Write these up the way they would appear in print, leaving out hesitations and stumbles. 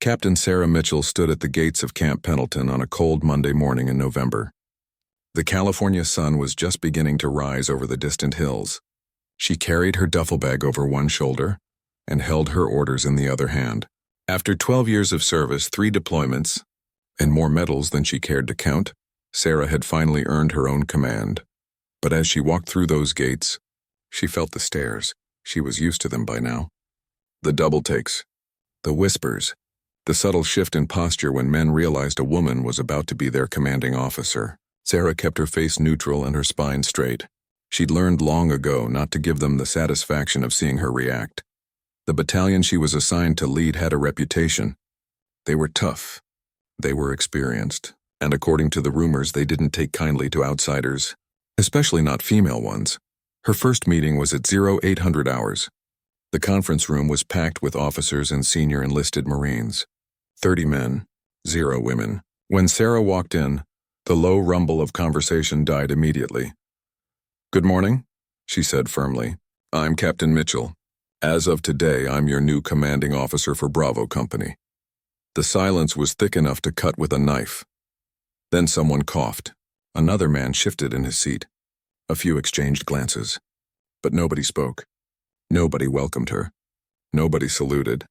Captain Sarah Mitchell stood at the gates of Camp Pendleton on a cold Monday morning in November. The California sun was just beginning to rise over the distant hills. She carried her duffel bag over one shoulder and held her orders in the other hand. After 12 years of service, 3 deployments, and more medals than she cared to count, Sarah had finally earned her own command. But as she walked through those gates, she felt the stares. She was used to them by now. The double takes, the whispers, the subtle shift in posture when men realized a woman was about to be their commanding officer. Sarah kept her face neutral and her spine straight. She'd learned long ago not to give them the satisfaction of seeing her react. The battalion she was assigned to lead had a reputation. They were tough. They were experienced. And according to the rumors, they didn't take kindly to outsiders, especially not female ones. Her first meeting was at 0800 hours. The conference room was packed with officers and senior enlisted Marines. 30 men, 0 women. When Sarah walked in, the low rumble of conversation died immediately. "Good morning," she said firmly. "I'm Captain Mitchell. As of today, I'm your new commanding officer for Bravo Company." The silence was thick enough to cut with a knife. Then someone coughed. Another man shifted in his seat. A few exchanged glances. But nobody spoke. Nobody welcomed her. Nobody saluted.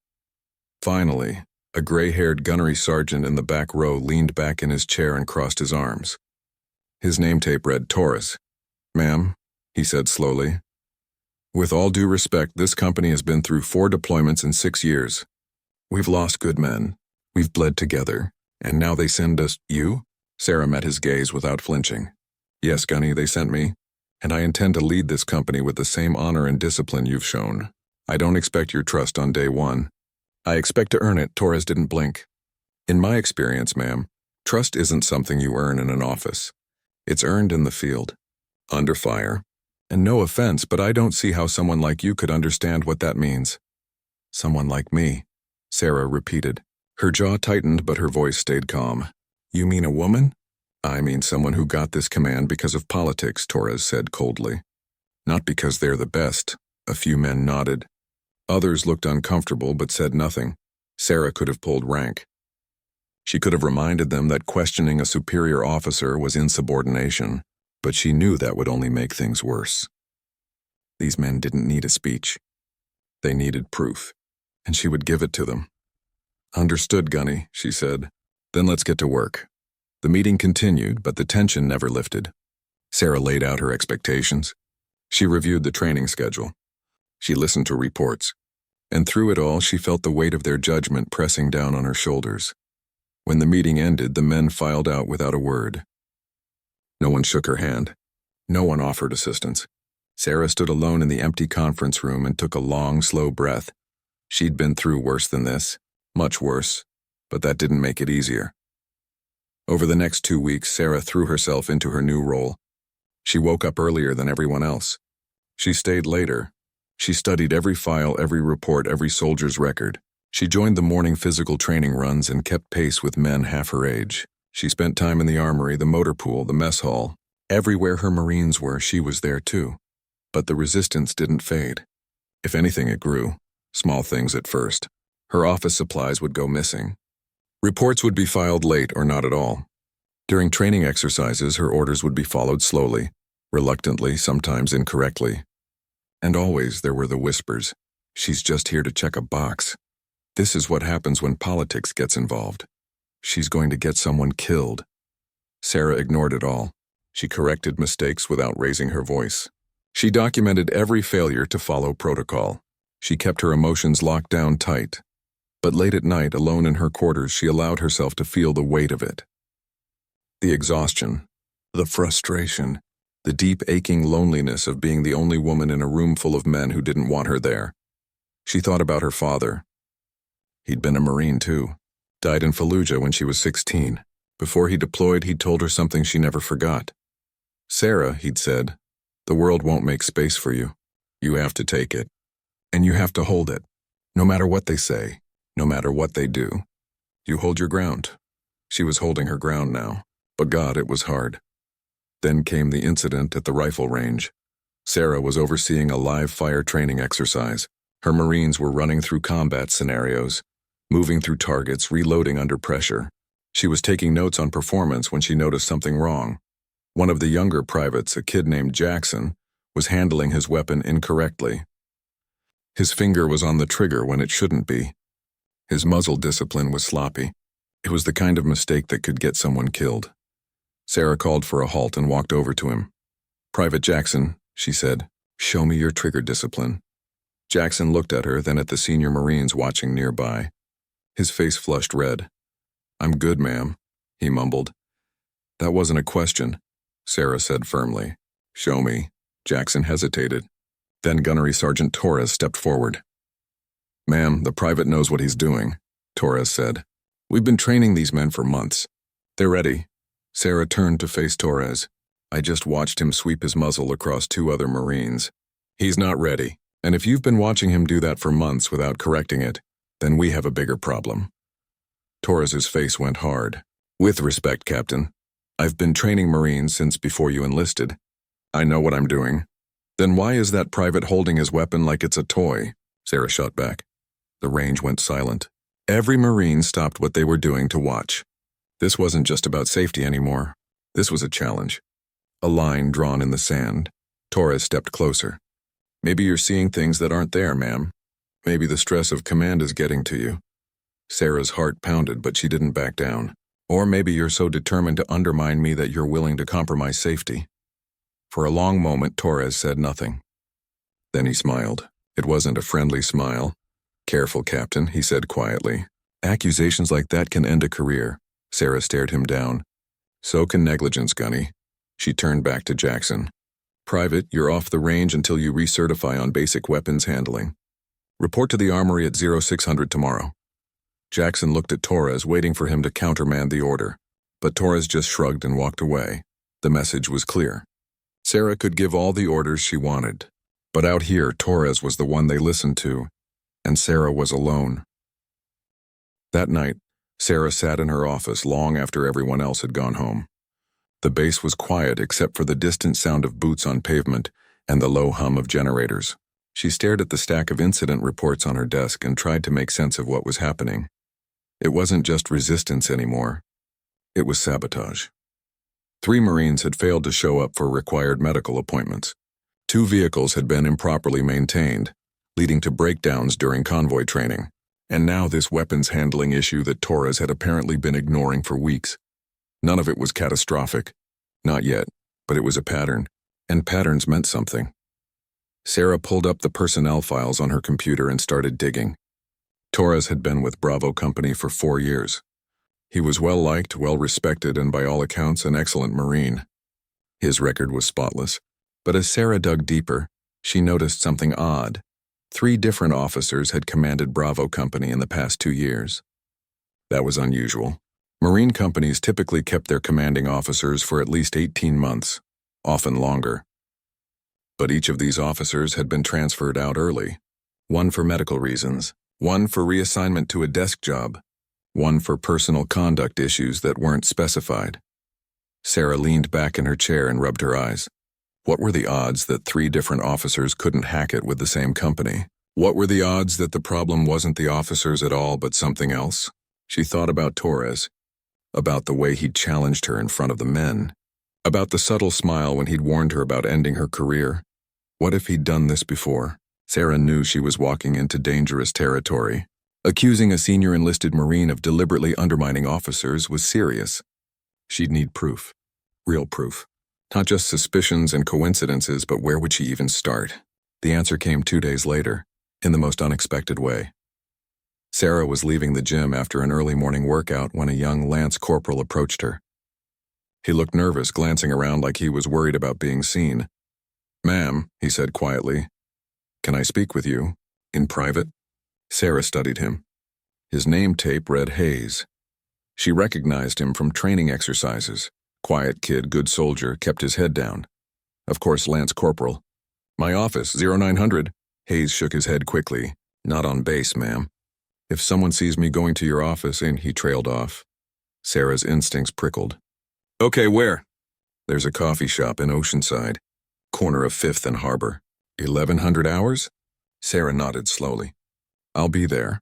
Finally, a gray-haired gunnery sergeant in the back row leaned back in his chair and crossed his arms. His name tape read Torres. "Ma'am," he said slowly, "with all due respect, this company has been through 4 deployments in 6 years. We've lost good men. We've bled together. And now they send us you?" Sarah met his gaze without flinching. "Yes, Gunny, they sent me. And I intend to lead this company with the same honor and discipline you've shown. I don't expect your trust on day 1. I expect to earn it." Torres didn't blink. "In my experience, ma'am, trust isn't something you earn in an office. It's earned in the field, under fire. And no offense, but I don't see how someone like you could understand what that means." "Someone like me," Sarah repeated. Her jaw tightened, but her voice stayed calm. "You mean a woman?" "I mean someone who got this command because of politics," Torres said coldly. "Not because they're the best." A few men nodded. Others looked uncomfortable but said nothing. Sarah could have pulled rank. She could have reminded them that questioning a superior officer was insubordination, but she knew that would only make things worse. These men didn't need a speech. They needed proof, and she would give it to them. "Understood, Gunny," she said. "Then let's get to work." The meeting continued, but the tension never lifted. Sarah laid out her expectations. She reviewed the training schedule. She listened to reports. And through it all, she felt the weight of their judgment pressing down on her shoulders. When the meeting ended, the men filed out without a word. No one shook her hand. No one offered assistance. Sarah stood alone in the empty conference room and took a long, slow breath. She'd been through worse than this, much worse, but that didn't make it easier. Over the next 2 weeks, Sarah threw herself into her new role. She woke up earlier than everyone else. She stayed later. She studied every file, every report, every soldier's record. She joined the morning physical training runs and kept pace with men half her age. She spent time in the armory, the motor pool, the mess hall. Everywhere her Marines were, she was there too. But the resistance didn't fade. If anything, it grew. Small things at first. Her office supplies would go missing. Reports would be filed late or not at all. During training exercises, her orders would be followed slowly, reluctantly, sometimes incorrectly. And always there were the whispers. "She's just here to check a box. This is what happens when politics gets involved. She's going to get someone killed." Sarah ignored it all. She corrected mistakes without raising her voice. She documented every failure to follow protocol. She kept her emotions locked down tight. But late at night, alone in her quarters, she allowed herself to feel the weight of it. The exhaustion, the frustration, the deep aching loneliness of being the only woman in a room full of men who didn't want her there. She thought about her father. He'd been a Marine too. Died in Fallujah when she was 16. Before he deployed, he'd told her something she never forgot. "Sarah," he'd said, "the world won't make space for you. You have to take it. And you have to hold it. No matter what they say, no matter what they do. You hold your ground." She was holding her ground now, but God, it was hard. Then came the incident at the rifle range. Sarah was overseeing a live fire training exercise. Her Marines were running through combat scenarios. moving through targets, reloading under pressure. She was taking notes on performance when she noticed something wrong. One of the younger privates, a kid named Jackson, was handling his weapon incorrectly. His finger was on the trigger when it shouldn't be. His muzzle discipline was sloppy. It was the kind of mistake that could get someone killed. Sarah called for a halt and walked over to him. "Private Jackson," she said, "show me your trigger discipline." Jackson looked at her, then at the senior Marines watching nearby. His face flushed red. "I'm good, ma'am," he mumbled. "That wasn't a question," Sarah said firmly. "Show me." Jackson hesitated. Then Gunnery Sergeant Torres stepped forward. "Ma'am, the private knows what he's doing," Torres said. "We've been training these men for months. They're ready." Sarah turned to face Torres. "I just watched him sweep his muzzle across 2 other Marines. He's not ready, and if you've been watching him do that for months without correcting it, then we have a bigger problem." Torres's face went hard. "With respect, Captain, I've been training Marines since before you enlisted. I know what I'm doing." "Then why is that private holding his weapon like it's a toy?" Sarah shot back. The range went silent. Every Marine stopped what they were doing to watch. This wasn't just about safety anymore. This was a challenge. A line drawn in the sand. Torres stepped closer. "Maybe you're seeing things that aren't there, ma'am. Maybe the stress of command is getting to you." Sarah's heart pounded, but she didn't back down. "Or maybe you're so determined to undermine me that you're willing to compromise safety." For a long moment, Torres said nothing. Then he smiled. It wasn't a friendly smile. "Careful, Captain," he said quietly. "Accusations like that can end a career." Sarah stared him down. "So can negligence, Gunny." She turned back to Jackson. "Private, you're off the range until you recertify on basic weapons handling. Report to the armory at 0600 tomorrow." Jackson looked at Torres, waiting for him to countermand the order. But Torres just shrugged and walked away. The message was clear. Sarah could give all the orders she wanted. But out here, Torres was the one they listened to, and Sarah was alone. That night, Sarah sat in her office long after everyone else had gone home. The base was quiet except for the distant sound of boots on pavement and the low hum of generators. She stared at the stack of incident reports on her desk and tried to make sense of what was happening. It wasn't just resistance anymore. It was sabotage. 3 Marines had failed to show up for required medical appointments. 2 vehicles had been improperly maintained, leading to breakdowns during convoy training. And now this weapons handling issue that Torres had apparently been ignoring for weeks. None of it was catastrophic. Not yet, but it was a pattern, and patterns meant something. Sarah pulled up the personnel files on her computer and started digging. Torres had been with Bravo Company for 4 years. He was well-liked, well-respected, and by all accounts an excellent Marine. His record was spotless. But as Sarah dug deeper, she noticed something odd. 3 different officers had commanded Bravo Company in the past 2 years. That was unusual. Marine companies typically kept their commanding officers for at least 18 months, often longer. But each of these officers had been transferred out early. One for medical reasons, one for reassignment to a desk job, one for personal conduct issues that weren't specified. Sarah leaned back in her chair and rubbed her eyes. What were the odds that 3 different officers couldn't hack it with the same company? What were the odds that the problem wasn't the officers at all but something else? She thought about Torres, about the way he'd challenged her in front of the men, about the subtle smile when he'd warned her about ending her career. What if he'd done this before? Sarah knew she was walking into dangerous territory. Accusing a senior enlisted Marine of deliberately undermining officers was serious. She'd need proof. Real proof. Not just suspicions and coincidences, but where would she even start? The answer came 2 days later, in the most unexpected way. Sarah was leaving the gym after an early morning workout when a young Lance Corporal approached her. He looked nervous, glancing around like he was worried about being seen. "Ma'am," he said quietly, "can I speak with you? In private?" Sarah studied him. His name tape read Hayes. She recognized him from training exercises. Quiet kid, good soldier, kept his head down. Of course, Lance Corporal. "My office, 0900. Hayes shook his head quickly. "Not on base, ma'am." "If someone sees me going to your office," and he trailed off. Sarah's instincts prickled. "Okay, where?" "There's a coffee shop in Oceanside, corner of 5th and Harbor. 1100 hours?" Sarah nodded slowly. "I'll be there."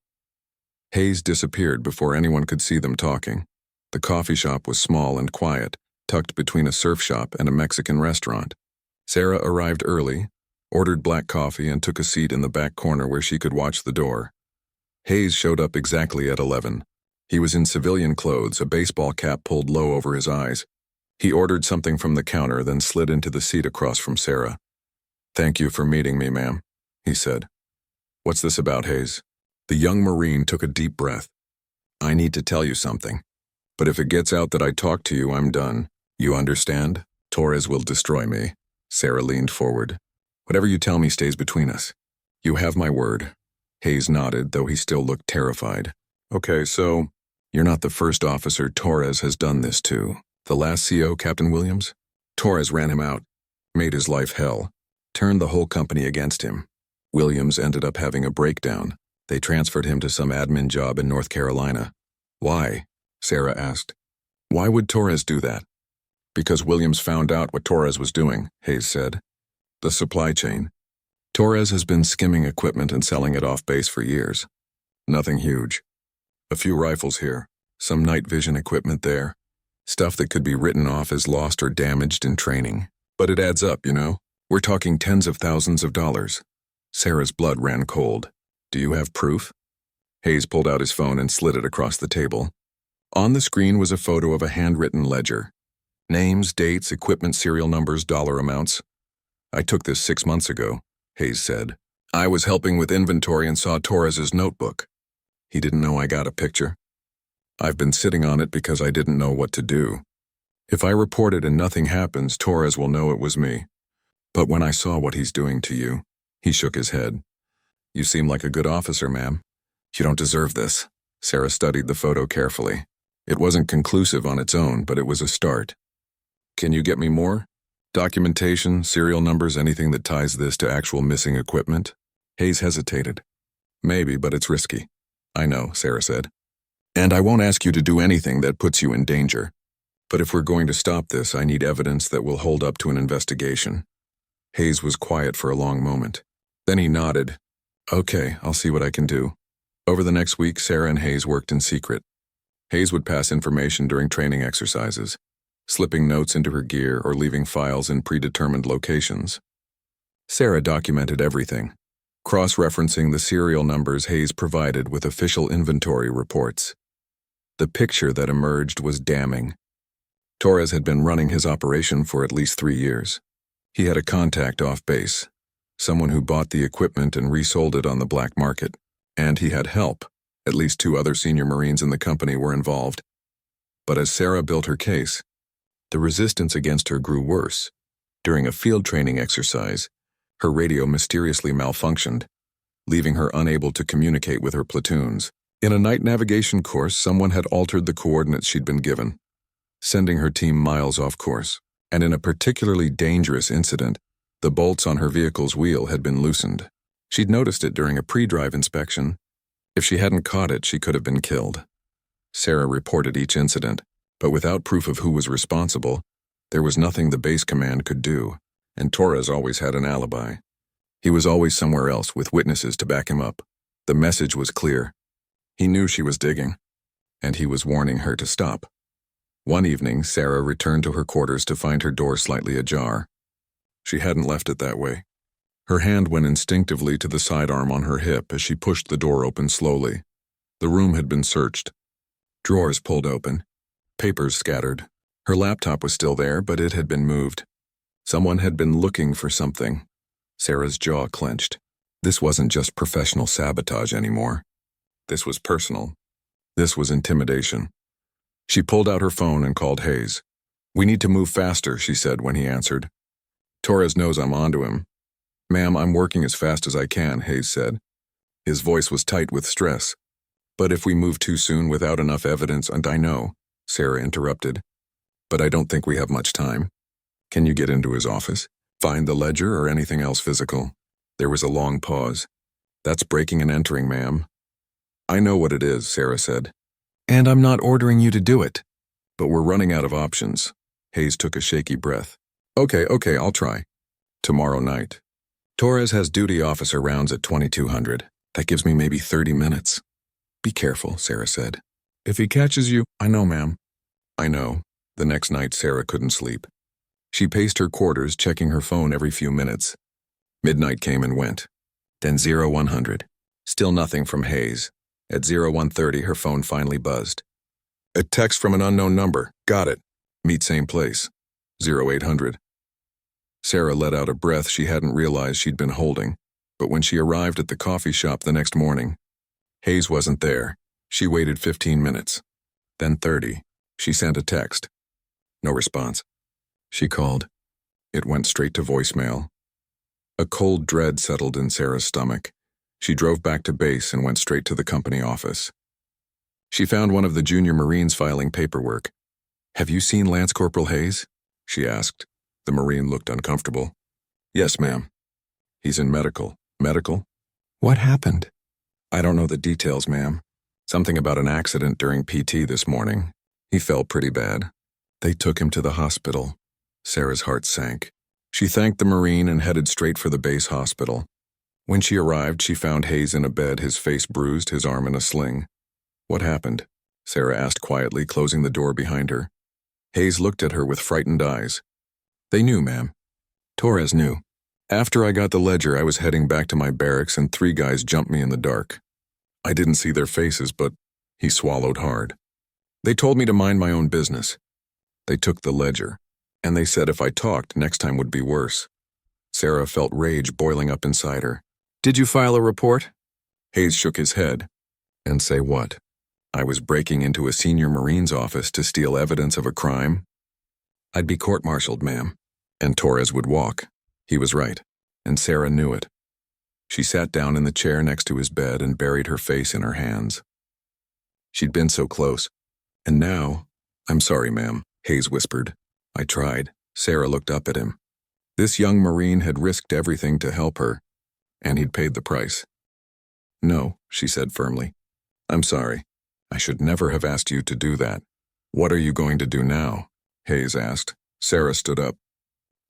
Hayes disappeared before anyone could see them talking. The coffee shop was small and quiet, tucked between a surf shop and a Mexican restaurant. Sarah arrived early, ordered black coffee, and took a seat in the back corner where she could watch the door. Hayes showed up exactly at 11. He was in civilian clothes, a baseball cap pulled low over his eyes. He ordered something from the counter, then slid into the seat across from Sarah. "Thank you for meeting me, ma'am," he said. "What's this about, Hayes?" The young Marine took a deep breath. "I need to tell you something. But if it gets out that I talked to you, I'm done. You understand? Torres will destroy me." Sarah leaned forward. "Whatever you tell me stays between us." "You have my word." Hayes nodded, though he still looked terrified. "Okay, so you're not the first officer Torres has done this to. The last CO, Captain Williams? Torres ran him out, made his life hell, turned the whole company against him. Williams ended up having a breakdown. They transferred him to some admin job in North Carolina." "Why?" Sarah asked. "Why would Torres do that?" "Because Williams found out what Torres was doing," Hayes said. "The supply chain. Torres has been skimming equipment and selling it off base for years. Nothing huge. A few rifles here, some night vision equipment there. Stuff that could be written off as lost or damaged in training. But it adds up, you know? We're talking tens of thousands of dollars." Sarah's blood ran cold. "Do you have proof?" Hayes pulled out his phone and slid it across the table. On the screen was a photo of a handwritten ledger. Names, dates, equipment serial numbers, dollar amounts. "I took this 6 months ago," Hayes said. "I was helping with inventory and saw Torres's notebook. He didn't know I got a picture. I've been sitting on it because I didn't know what to do. If I report it and nothing happens, Torres will know it was me. But when I saw what he's doing to you," he shook his head. "You seem like a good officer, ma'am. You don't deserve this." Sarah studied the photo carefully. It wasn't conclusive on its own, but it was a start. "Can you get me more? Documentation, serial numbers, anything that ties this to actual missing equipment?" Hayes hesitated. "Maybe, but it's risky." "I know," Sarah said. "And I won't ask you to do anything that puts you in danger. But if we're going to stop this, I need evidence that will hold up to an investigation." Hayes was quiet for a long moment. Then he nodded. "Okay, I'll see what I can do." Over the next week, Sarah and Hayes worked in secret. Hayes would pass information during training exercises, slipping notes into her gear or leaving files in predetermined locations. Sarah documented everything, cross-referencing the serial numbers Hayes provided with official inventory reports. The picture that emerged was damning. Torres had been running his operation for at least 3 years. He had a contact off base, someone who bought the equipment and resold it on the black market. And he had help. At least 2 other senior Marines in the company were involved. But as Sarah built her case, the resistance against her grew worse. During a field training exercise, her radio mysteriously malfunctioned, leaving her unable to communicate with her platoons. In a night navigation course, someone had altered the coordinates she'd been given, sending her team miles off course. And in a particularly dangerous incident, the bolts on her vehicle's wheel had been loosened. She'd noticed it during a pre-drive inspection. If she hadn't caught it, she could have been killed. Sarah reported each incident, but without proof of who was responsible, there was nothing the base command could do, and Torres always had an alibi. He was always somewhere else with witnesses to back him up. The message was clear. He knew she was digging, and he was warning her to stop. One evening, Sarah returned to her quarters to find her door slightly ajar. She hadn't left it that way. Her hand went instinctively to the sidearm on her hip as she pushed the door open slowly. The room had been searched. Drawers pulled open. Papers scattered. Her laptop was still there, but it had been moved. Someone had been looking for something. Sarah's jaw clenched. This wasn't just professional sabotage anymore. This was personal. This was intimidation. She pulled out her phone and called Hayes. "We need to move faster," she said when he answered. "Torres knows I'm onto him." "Ma'am, I'm working as fast as I can," Hayes said. His voice was tight with stress. "But if we move too soon without enough evidence, and I know," Sarah interrupted, "but I don't think we have much time. Can you get into his office? Find the ledger or anything else physical?" There was a long pause. "That's breaking and entering, ma'am." "I know what it is," Sarah said. "And I'm not ordering you to do it. But we're running out of options." Hayes took a shaky breath. Okay, I'll try. Tomorrow night. Torres has duty officer rounds at 2200. That gives me maybe 30 minutes. Be careful, Sarah said. If he catches you, I know, ma'am. I know. The next night, Sarah couldn't sleep. She paced her quarters, checking her phone every few minutes. Midnight came and went. Then 0100. Still nothing from Hayes. At 0130, her phone finally buzzed. A text from an unknown number. Got it. Meet same place. 0800. Sarah let out a breath she hadn't realized she'd been holding, but when she arrived at the coffee shop the next morning, Hayes wasn't there. She waited 15 minutes. Then 30. She sent a text. No response. She called. It went straight to voicemail. A cold dread settled in Sarah's stomach. She drove back to base and went straight to the company office. She found one of the junior Marines filing paperwork. Have you seen Lance Corporal Hayes? She asked. The Marine looked uncomfortable. Yes, ma'am. He's in medical. Medical? What happened? I don't know the details, ma'am. Something about an accident during PT this morning. He felt pretty bad. They took him to the hospital. Sarah's heart sank. She thanked the Marine and headed straight for the base hospital. When she arrived, she found Hayes in a bed, his face bruised, his arm in a sling. What happened? Sarah asked quietly, closing the door behind her. Hayes looked at her with frightened eyes. They knew, ma'am. Torres knew. After I got the ledger, I was heading back to my barracks and 3 guys jumped me in the dark. I didn't see their faces, but he swallowed hard. They told me to mind my own business. They took the ledger, and they said if I talked, next time would be worse. Sarah felt rage boiling up inside her. Did you file a report? Hayes shook his head. And say what? I was breaking into a senior Marine's office to steal evidence of a crime? I'd be court-martialed, ma'am. And Torres would walk. He was right, and Sarah knew it. She sat down in the chair next to his bed and buried her face in her hands. She'd been so close. And now, I'm sorry, ma'am, Hayes whispered. I tried. Sarah looked up at him. This young Marine had risked everything to help her, and he'd paid the price. No, she said firmly. I'm sorry. I should never have asked you to do that. What are you going to do now? Hayes asked. Sarah stood up.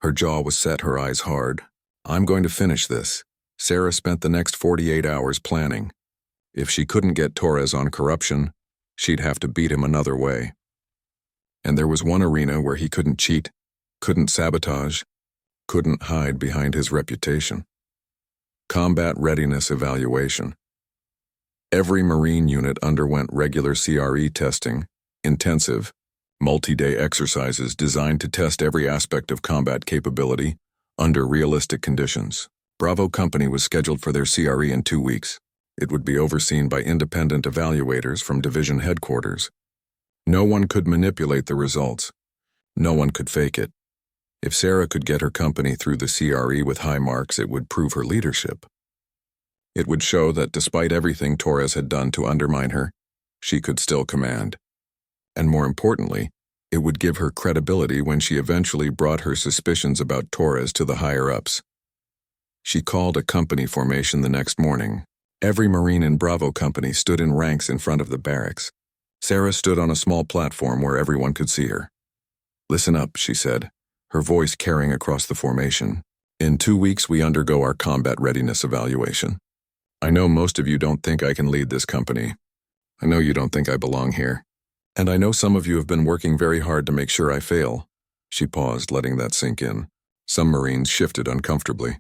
Her jaw was set, her eyes hard. I'm going to finish this. Sarah spent the next 48 hours planning. If she couldn't get Torres on corruption, she'd have to beat him another way. And there was one arena where he couldn't cheat, couldn't sabotage, couldn't hide behind his reputation. Combat readiness evaluation. Every Marine unit underwent regular CRE testing, intensive, multi-day exercises designed to test every aspect of combat capability under realistic conditions. Bravo Company was scheduled for their CRE in 2 weeks. It would be overseen by independent evaluators from division headquarters. No one could manipulate the results. No one could fake it. If Sarah could get her company through the CRE with high marks, it would prove her leadership. It would show that despite everything Torres had done to undermine her, she could still command. And more importantly, it would give her credibility when she eventually brought her suspicions about Torres to the higher-ups. She called a company formation the next morning. Every Marine in Bravo Company stood in ranks in front of the barracks. Sarah stood on a small platform where everyone could see her. Listen up, she said, her voice carrying across the formation. In 2 weeks, we undergo our combat readiness evaluation. I know most of you don't think I can lead this company. I know you don't think I belong here. And I know some of you have been working very hard to make sure I fail. She paused, letting that sink in. Some Marines shifted uncomfortably.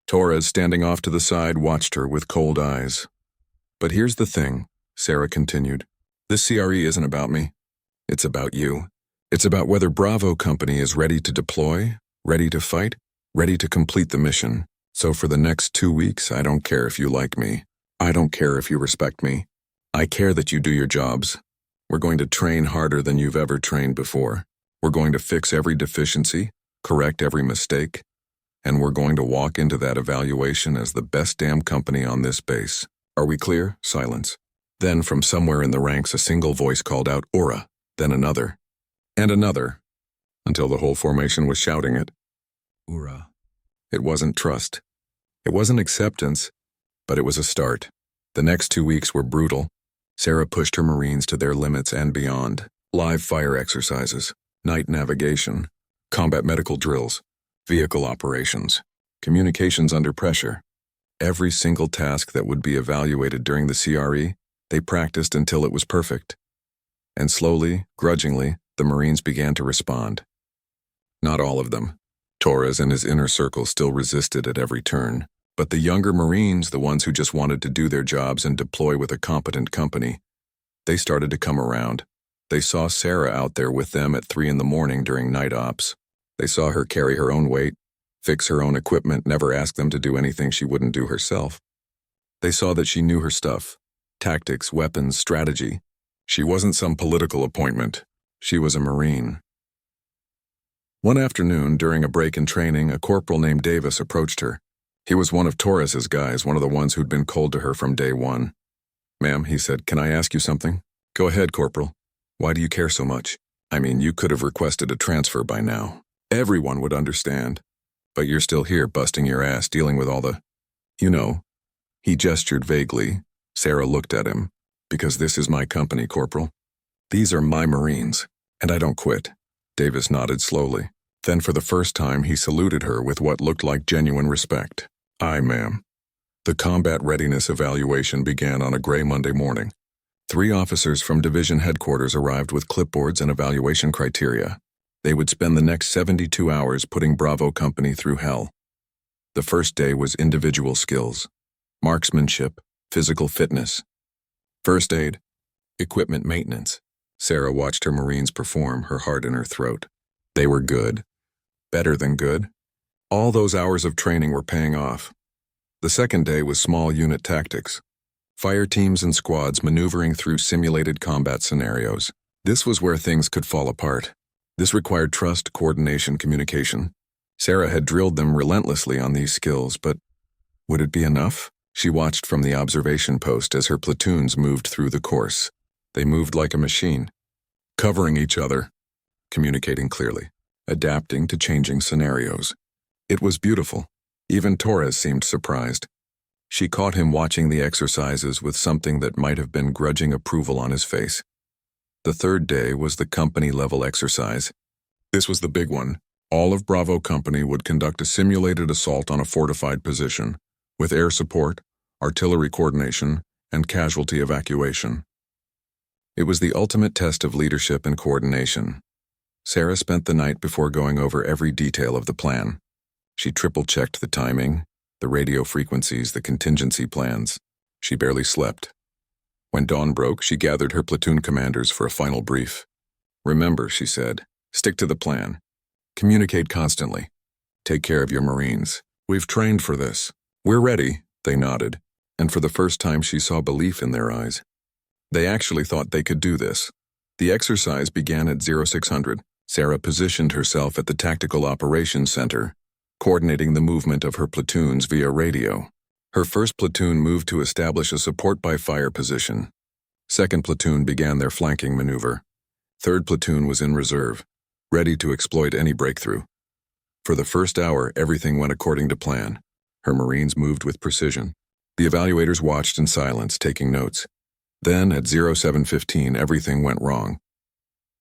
Torres, standing off to the side, watched her with cold eyes. But here's the thing, Sarah continued. This CRE isn't about me. It's about you. It's about whether Bravo Company is ready to deploy, ready to fight, ready to complete the mission. So for the next 2 weeks, I don't care if you like me. I don't care if you respect me. I care that you do your jobs. We're going to train harder than you've ever trained before. We're going to fix every deficiency, correct every mistake, and we're going to walk into that evaluation as the best damn company on this base. Are we clear? Silence. Then from somewhere in the ranks, a single voice called out, Aura, then another, and another, until the whole formation was shouting it. Aura. It wasn't trust. It wasn't acceptance, but it was a start. The next 2 weeks were brutal. Sarah pushed her Marines to their limits and beyond. Live fire exercises, night navigation, combat medical drills, vehicle operations, communications under pressure. Every single task that would be evaluated during the CRE, They practiced until it was perfect. And slowly, grudgingly, the Marines began to respond. Not all of them. Torres and his inner circle still resisted at every turn. But the younger Marines, the ones who just wanted to do their jobs and deploy with a competent company, they started to come around. They saw Sarah out there with them at 3 in the morning during night ops. They saw her carry her own weight, fix her own equipment, never ask them to do anything she wouldn't do herself. They saw that she knew her stuff. Tactics, weapons, strategy. She wasn't some political appointment. She was a Marine. One afternoon, during a break in training, a corporal named Davis approached her. He was one of Torres's guys, one of the ones who'd been cold to her from day one. "Ma'am," he said, "can I ask you something?" "Go ahead, Corporal. Why do you care so much? I mean, you could have requested a transfer by now. Everyone would understand. But you're still here busting your ass, dealing with all the... You know." He gestured vaguely. Sarah looked at him. "Because this is my company, Corporal. These are my Marines, and I don't quit." Davis nodded slowly. Then for the first time he saluted her with what looked like genuine respect. "Aye, ma'am." The combat readiness evaluation began on a gray Monday morning. 3 officers from division headquarters arrived with clipboards and evaluation criteria. They would spend the next 72 hours putting Bravo Company through hell. The first day was individual skills, marksmanship, physical fitness, first aid, equipment maintenance. Sarah watched her Marines perform, her heart in her throat. They were good. Better than good. All those hours of training were paying off. The second day was small unit tactics. Fire teams and squads maneuvering through simulated combat scenarios. This was where things could fall apart. This required trust, coordination, communication. Sarah had drilled them relentlessly on these skills, but would it be enough? She watched from the observation post as her platoons moved through the course. They moved like a machine, covering each other, communicating clearly, adapting to changing scenarios. It was beautiful. Even Torres seemed surprised. She caught him watching the exercises with something that might have been grudging approval on his face. The third day was the company-level exercise. This was the big one. All of Bravo Company would conduct a simulated assault on a fortified position, with air support, artillery coordination, and casualty evacuation. It was the ultimate test of leadership and coordination. Sarah spent the night before going over every detail of the plan. She triple-checked the timing, the radio frequencies, the contingency plans. She barely slept. When dawn broke, she gathered her platoon commanders for a final brief. "Remember," she said, "stick to the plan. Communicate constantly. Take care of your Marines. We've trained for this. We're ready," they nodded, and for the first time she saw belief in their eyes. They actually thought they could do this. The exercise began at 0600. Sarah positioned herself at the Tactical Operations Center, coordinating the movement of her platoons via radio. Her first platoon moved to establish a support by fire position. Second platoon began their flanking maneuver. Third platoon was in reserve, ready to exploit any breakthrough. For the first hour, everything went according to plan. Her Marines moved with precision. The evaluators watched in silence, taking notes. Then, at 0715, everything went wrong.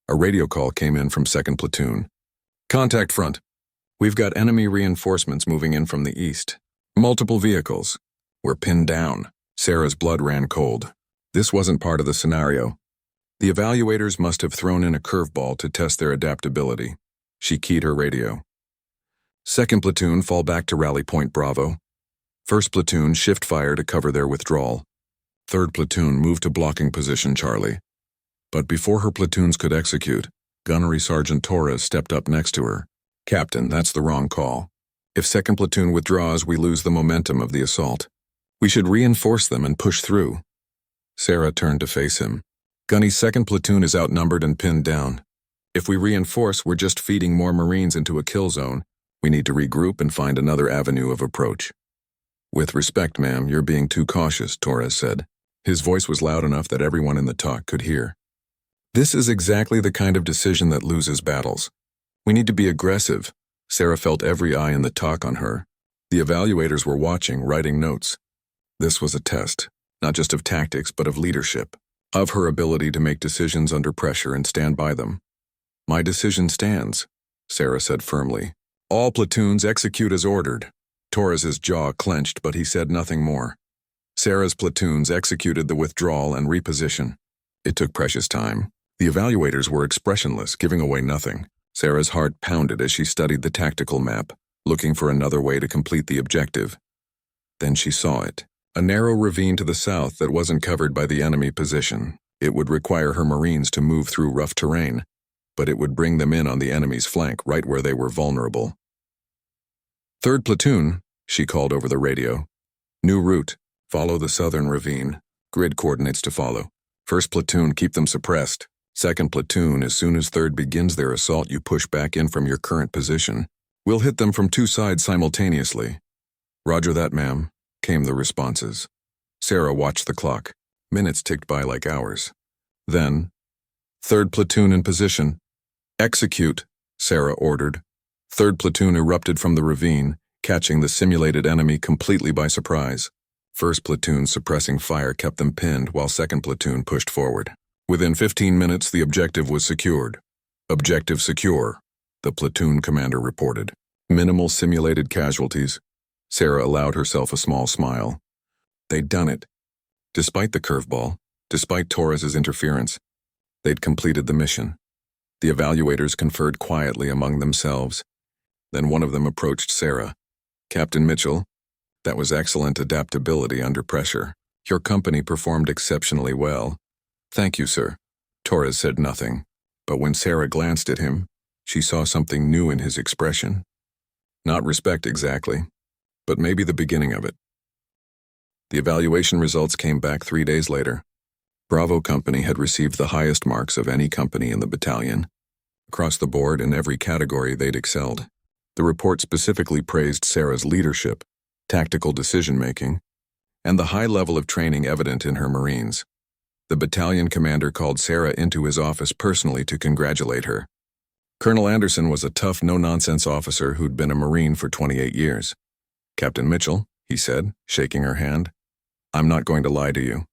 A radio call came in from 2nd Platoon. "Contact front. We've got enemy reinforcements moving in from the east. Multiple vehicles. We're pinned down." Sarah's blood ran cold. This wasn't part of the scenario. The evaluators must have thrown in a curveball to test their adaptability. She keyed her radio. 2nd Platoon, fall back to Rally Point Bravo. 1st Platoon, shift fire to cover their withdrawal. 3rd Platoon, move to blocking position Charlie. But before her platoons could execute, Gunnery Sergeant Torres stepped up next to her. "Captain, that's the wrong call. If 2nd Platoon withdraws, we lose the momentum of the assault. We should reinforce them and push through." Sarah turned to face him. "Gunny's 2nd Platoon is outnumbered and pinned down. If we reinforce, we're just feeding more Marines into a kill zone. We need to regroup and find another avenue of approach." "With respect, ma'am, you're being too cautious," Torres said. His voice was loud enough that everyone in the talk could hear. "This is exactly the kind of decision that loses battles. We need to be aggressive." Sarah felt every eye in the talk on her. The evaluators were watching, writing notes. This was a test, not just of tactics, but of leadership, of her ability to make decisions under pressure and stand by them. "My decision stands," Sarah said firmly. "All platoons execute as ordered." Torres's jaw clenched, but he said nothing more. Sarah's platoons executed the withdrawal and reposition. It took precious time. The evaluators were expressionless, giving away nothing. Sarah's heart pounded as she studied the tactical map, looking for another way to complete the objective. Then she saw it. A narrow ravine to the south that wasn't covered by the enemy position. It would require her Marines to move through rough terrain, but it would bring them in on the enemy's flank right where they were vulnerable. "Third platoon," she called over the radio. "New route. Follow the southern ravine. Grid coordinates to follow. First platoon, keep them suppressed. Second platoon, as soon as third begins their assault, you push back in from your current position. We'll hit them from two sides simultaneously." "Roger that, ma'am," came the responses. Sarah watched the clock. Minutes ticked by like hours. Then, "Third platoon in position." "Execute," Sarah ordered. Third platoon erupted from the ravine, catching the simulated enemy completely by surprise. First platoon suppressing fire kept them pinned while second platoon pushed forward. Within 15 minutes, the objective was secured. "Objective secure," the platoon commander reported. Minimal simulated casualties. Sarah allowed herself a small smile. They'd done it. Despite the curveball, despite Torres's interference, they'd completed the mission. The evaluators conferred quietly among themselves. Then one of them approached Sarah. "Captain Mitchell, that was excellent adaptability under pressure. Your company performed exceptionally well." "Thank you, sir." Torres said nothing, but when Sarah glanced at him, she saw something new in his expression. Not respect exactly, but maybe the beginning of it. The evaluation results came back 3 days later. Bravo Company had received the highest marks of any company in the battalion. Across the board, in every category, they'd excelled. The report specifically praised Sarah's leadership, tactical decision-making, and the high level of training evident in her Marines. The battalion commander called Sarah into his office personally to congratulate her. Colonel Anderson was a tough, no-nonsense officer who'd been a Marine for 28 years. "Captain Mitchell," he said, shaking her hand, "I'm not going to lie to you.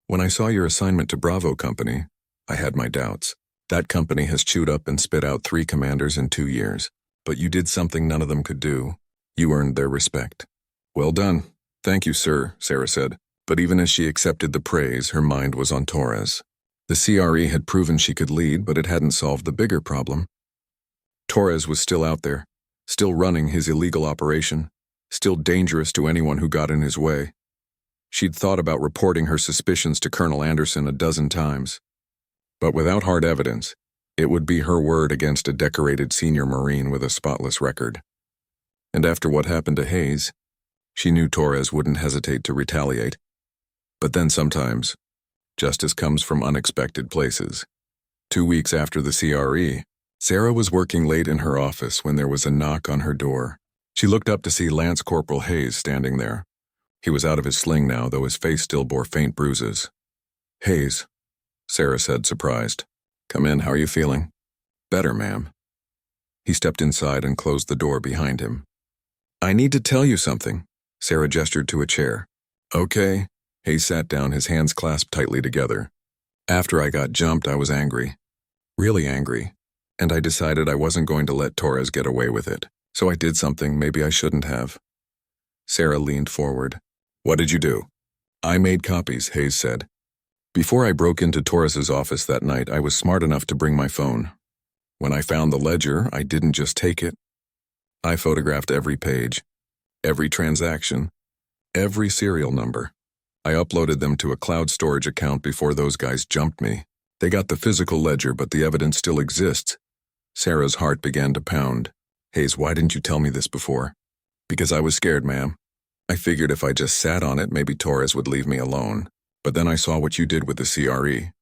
When I saw your assignment to Bravo Company, I had my doubts. That company has chewed up and spit out 3 commanders in 2 years. But you did something none of them could do. You earned their respect." "Well done. Thank you, sir," Sarah said. But even as she accepted the praise, her mind was on Torres. The CRE had proven she could lead, but it hadn't solved the bigger problem. Torres was still out there, still running his illegal operation, still dangerous to anyone who got in his way. She'd thought about reporting her suspicions to Colonel Anderson a dozen times. But without hard evidence, it would be her word against a decorated senior Marine with a spotless record. And after what happened to Hayes, she knew Torres wouldn't hesitate to retaliate. But then sometimes, justice comes from unexpected places. 2 weeks after the CRE, Sarah was working late in her office when there was a knock on her door. She looked up to see Lance Corporal Hayes standing there. He was out of his sling now, though his face still bore faint bruises. "Hayes," Sarah said, surprised. "Come in, how are you feeling?" "Better, ma'am." He stepped inside and closed the door behind him. "I need to tell you something." Sarah gestured to a chair. "Okay." Hayes sat down, his hands clasped tightly together. "After I got jumped, I was angry. Really angry. And I decided I wasn't going to let Torres get away with it. So I did something maybe I shouldn't have." Sarah leaned forward. "What did you do?" "I made copies," Hayes said. "Before I broke into Torres's office that night, I was smart enough to bring my phone. When I found the ledger, I didn't just take it. I photographed every page, every transaction, every serial number. I uploaded them to a cloud storage account before those guys jumped me. They got the physical ledger, but the evidence still exists." Sarah's heart began to pound. "Hayes, why didn't you tell me this before?" "Because I was scared, ma'am. I figured if I just sat on it, maybe Torres would leave me alone. But then I saw what you did with the CRE.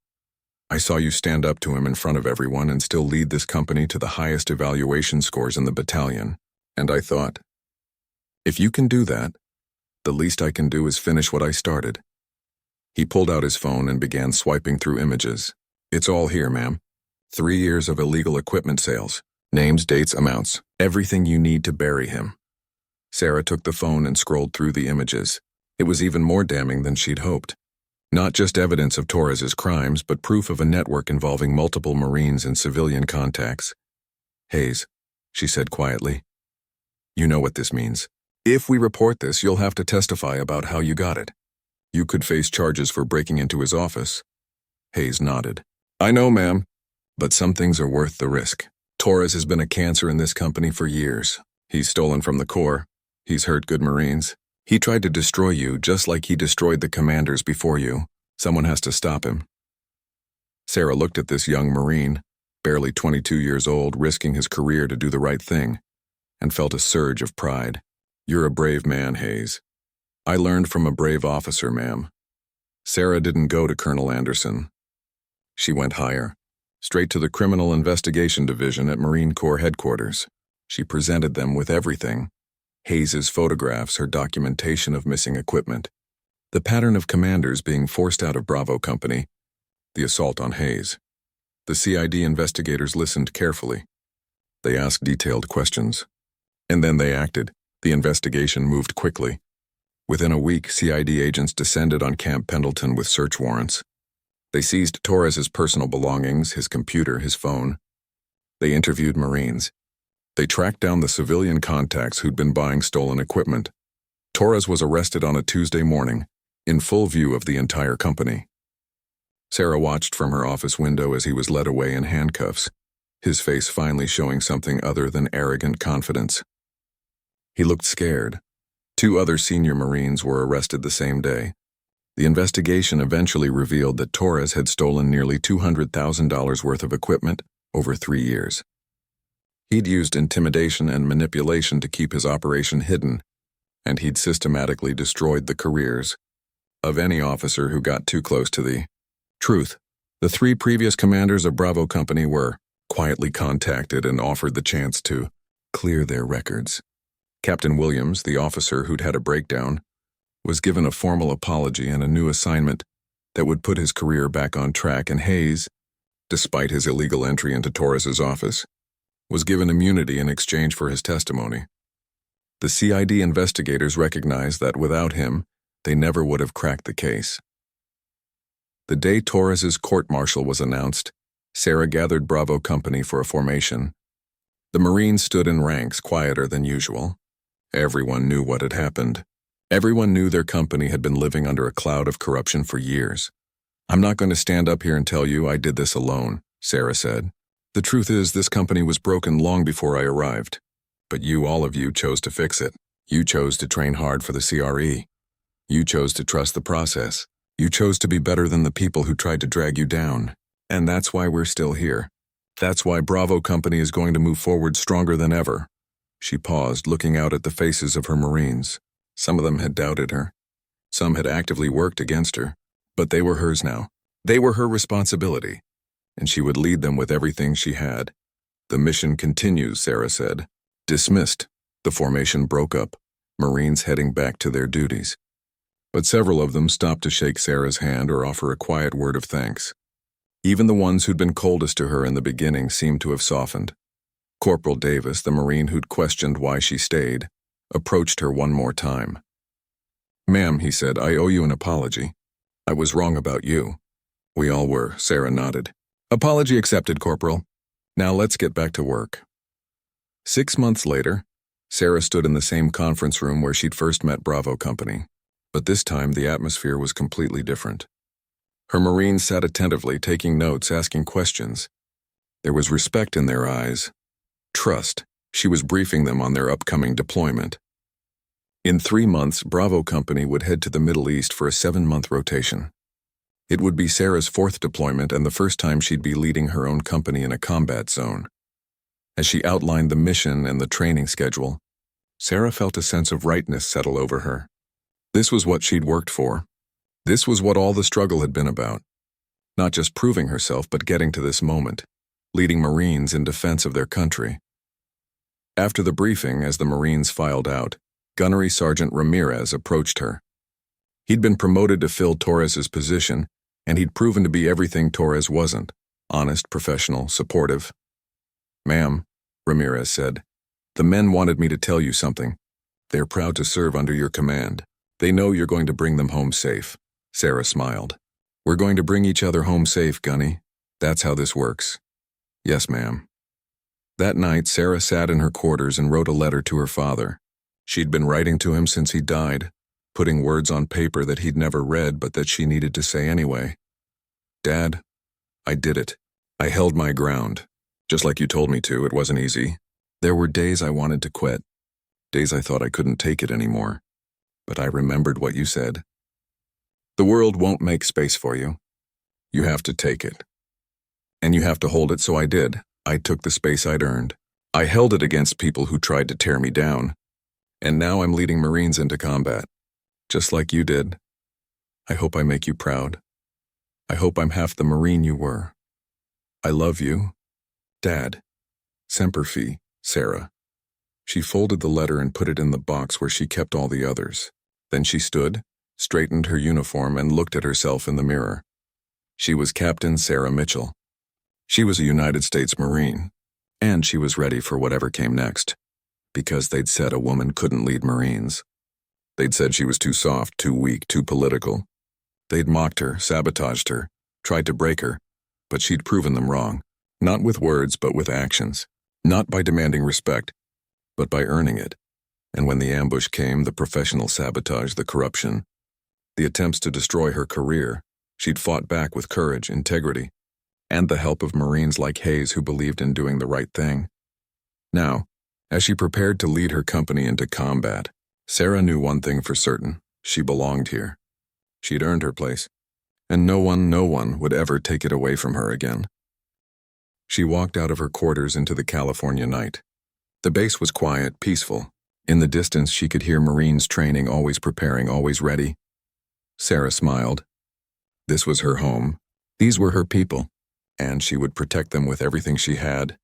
I saw you stand up to him in front of everyone and still lead this company to the highest evaluation scores in the battalion. And I thought, if you can do that, the least I can do is finish what I started." He pulled out his phone and began swiping through images. "It's all here, ma'am. 3 years of illegal equipment sales. Names, dates, amounts. Everything you need to bury him." Sarah took the phone and scrolled through the images. It was even more damning than she'd hoped. Not just evidence of Torres's crimes, but proof of a network involving multiple Marines and civilian contacts. "Hayes," she said quietly, "you know what this means. If we report this, you'll have to testify about how you got it. You could face charges for breaking into his office. Hayes nodded. I know, ma'am, but some things are worth the risk. Torres has been a cancer in this company for years. He's stolen from the Corps. He's hurt good Marines. He tried to destroy you just like he destroyed the commanders before you. Someone has to stop him. Sarah looked at this young Marine, barely 22 years old, risking his career to do the right thing, and felt a surge of pride. You're a brave man, Hayes. I learned from a brave officer, ma'am. Sarah didn't go to Colonel Anderson. She went higher, straight to the Criminal Investigation Division at Marine Corps headquarters. She presented them with everything. Hayes's photographs, her documentation of missing equipment, the pattern of commanders being forced out of Bravo Company, the assault on Hayes. The CID investigators listened carefully. They asked detailed questions. And then they acted. The investigation moved quickly. Within a week, CID agents descended on Camp Pendleton with search warrants. They seized Torres's personal belongings, his computer, his phone. They interviewed Marines. They tracked down the civilian contacts who'd been buying stolen equipment. Torres was arrested on a Tuesday morning, in full view of the entire company. Sarah watched from her office window as he was led away in handcuffs, his face finally showing something other than arrogant confidence. He looked scared. 2 other senior Marines were arrested the same day. The investigation eventually revealed that Torres had stolen nearly $200,000 worth of equipment over 3 years. He'd used intimidation and manipulation to keep his operation hidden, and he'd systematically destroyed the careers of any officer who got too close to the truth. The 3 previous commanders of Bravo Company were quietly contacted and offered the chance to clear their records. Captain Williams, the officer who'd had a breakdown, was given a formal apology and a new assignment that would put his career back on track, and Hayes, despite his illegal entry into Torres's office, was given immunity in exchange for his testimony. The CID investigators recognized that without him, they never would have cracked the case. The day Torres's court-martial was announced, Sarah gathered Bravo Company for a formation. The Marines stood in ranks, quieter than usual. Everyone knew what had happened. Everyone knew their company had been living under a cloud of corruption for years. I'm not going to stand up here and tell you I did this alone, Sarah said. The truth is, this company was broken long before I arrived. But you, all of you, chose to fix it. You chose to train hard for the CRE. You chose to trust the process. You chose to be better than the people who tried to drag you down. And that's why we're still here. That's why Bravo Company is going to move forward stronger than ever. She paused, looking out at the faces of her Marines. Some of them had doubted her. Some had actively worked against her. But they were hers now. They were her responsibility. And she would lead them with everything she had. The mission continues, Sarah said. Dismissed. The formation broke up, Marines heading back to their duties. But several of them stopped to shake Sarah's hand or offer a quiet word of thanks. Even the ones who'd been coldest to her in the beginning seemed to have softened. Corporal Davis, the Marine who'd questioned why she stayed, approached her one more time. Ma'am, he said, I owe you an apology. I was wrong about you. We all were, Sarah nodded. Apology accepted, Corporal. Now let's get back to work. 6 months later, Sarah stood in the same conference room where she'd first met Bravo Company. But this time, the atmosphere was completely different. Her Marines sat attentively, taking notes, asking questions. There was respect in their eyes. Trust. She was briefing them on their upcoming deployment. In 3 months, Bravo Company would head to the Middle East for a 7-month rotation. It would be Sarah's 4th deployment and the first time she'd be leading her own company in a combat zone. As she outlined the mission and the training schedule, Sarah felt a sense of rightness settle over her. This was what she'd worked for. This was what all the struggle had been about. Not just proving herself, but getting to this moment, leading Marines in defense of their country. After the briefing, as the Marines filed out, Gunnery Sergeant Ramirez approached her. He'd been promoted to fill Torres's position, and he'd proven to be everything Torres wasn't: honest, professional, supportive. Ma'am, Ramirez said, the men wanted me to tell you something. They're proud to serve under your command. They know you're going to bring them home safe. Sarah smiled. We're going to bring each other home safe, Gunny. That's how this works. Yes, ma'am. That night, Sarah sat in her quarters and wrote a letter to her father. She'd been writing to him since he died, putting words on paper that he'd never read but that she needed to say anyway. Dad, I did it. I held my ground. Just like you told me to, it wasn't easy. There were days I wanted to quit, days I thought I couldn't take it anymore. But I remembered what you said. The world won't make space for you. You have to take it. And you have to hold it, so I did. I took the space I'd earned. I held it against people who tried to tear me down. And now I'm leading Marines into combat, just like you did. I hope I make you proud. I hope I'm half the Marine you were. I love you. Dad. Semper Fi, Sarah. She folded the letter and put it in the box where she kept all the others. Then she stood, straightened her uniform, and looked at herself in the mirror. She was Captain Sarah Mitchell. She was a United States Marine, and she was ready for whatever came next, because they'd said a woman couldn't lead Marines. They'd said she was too soft, too weak, too political. They'd mocked her, sabotaged her, tried to break her, but she'd proven them wrong, not with words but with actions, not by demanding respect, but by earning it. And when the ambush came, the professional sabotage, the corruption, the attempts to destroy her career, she'd fought back with courage, integrity, and the help of Marines like Hayes who believed in doing the right thing. Now, as she prepared to lead her company into combat, Sarah knew one thing for certain: she belonged here. She'd earned her place, and no one would ever take it away from her again. She walked out of her quarters into the California night. The base was quiet, peaceful. In the distance, she could hear Marines training, always preparing, always ready. Sarah smiled. This was her home. These were her people, and she would protect them with everything she had.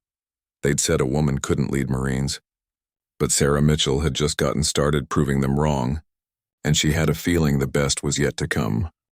They'd said a woman couldn't lead Marines, but Sarah Mitchell had just gotten started proving them wrong, and she had a feeling the best was yet to come.